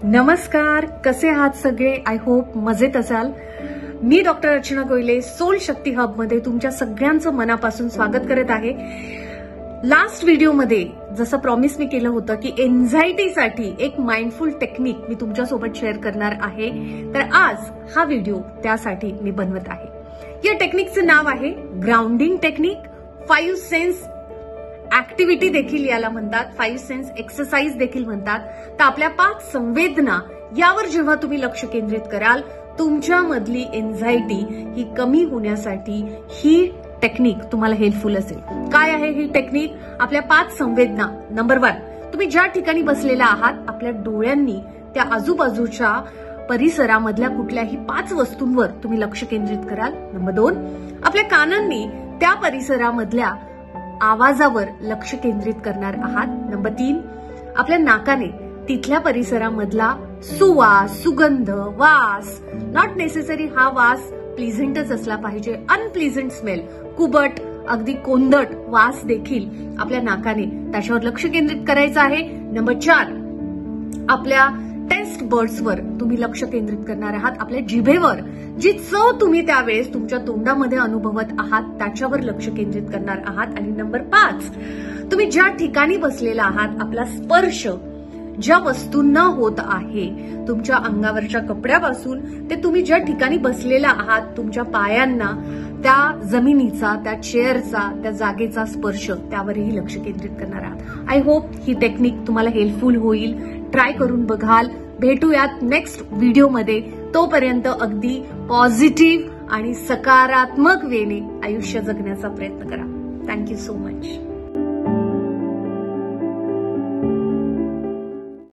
नमस्कार, कसे आहात सगळे? आय होप मजेत असाल. मी डॉक्टर अर्चना कोयले, सोल शक्ती हब मध्ये तुमच्या सगळ्यांचं मनापासून स्वागत करत आहे. लास्ट व्हिडिओमध्ये जसं प्रॉमिस मी केलं होतं की एन्झायटीसाठी एक माइंडफुल टेक्निक मी तुमच्यासोबत शेअर करणार आहे, तर आज हा व्हिडिओ त्यासाठी मी बनवत आहे. या टेक्निकचं नाव आहे ग्राउंडिंग टेक्निक. 5 सेन्स ऍक्टिव्हिटी देखील याला म्हणतात, 5 सेन्स एक्सरसाइज देखील म्हणतात. तर आपल्या 5 संवेदना यावर जेव्हा तुम्ही लक्ष केंद्रित कराल, तुमच्यामधली एन्झायटी ही कमी होण्यासाठी ही टेक्निक तुम्हाला हेल्पफुल असेल. काय आहे ही टेक्निक? आपल्या 5 संवेदना. नंबर 1, तुम्ही ज्या ठिकाणी बसलेला आहात, आपल्या डोळ्यांनी त्या आजूबाजूच्या परिसरामधल्या कुठल्याही 5 वस्तूंवर तुम्ही लक्ष केंद्रित कराल. नंबर 2, आपल्या कानांनी त्या परिसरामधल्या आवाजावर लक्ष केंद्रित करणार आहात. नंबर 3, आपल्या नाकाने तिथल्या परिसरामधला सुवास, सुगंध, वास, नॉट नेसेसरी हा वास प्लीझंटच असला पाहिजे, अनप्लीझंट स्मेल, कुबट, अगदी कोंदट वास देखील आपल्या नाकाने त्याच्यावर लक्ष केंद्रित करायचं आहे. नंबर 4, आपल्या टेस्ट बर्ड्सवर तुम्ही लक्ष केंद्रित करणार आहात. आपल्या जिभेवर जी चव तुम्ही त्यावेळेस तुमच्या तोंडामध्ये अनुभवत आहात त्याच्यावर लक्ष केंद्रित करणार आहात. आणि नंबर 5, तुम्ही ज्या ठिकाणी बसलेला आहात, आपला स्पर्श ज्या वस्तूंना होत आहे, तुमच्या अंगावरच्या कपड्यापासून ते तुम्ही ज्या ठिकाणी बसलेला आहात, तुमच्या पायांना त्या जमिनीचा, त्या चेअरचा, त्या जागेचा स्पर्श, त्यावरही लक्ष केंद्रित करणार आहात. आय होप ही टेक्निक तुम्हाला हेल्पफुल होईल. ट्राय करून बघाल. भेटूयात नेक्स्ट व्हिडिओमध्ये. तोपर्यंत अगदी पॉझिटिव्ह आणि सकारात्मक वेने आयुष्य जगण्याचा प्रयत्न करा. Thank you so much.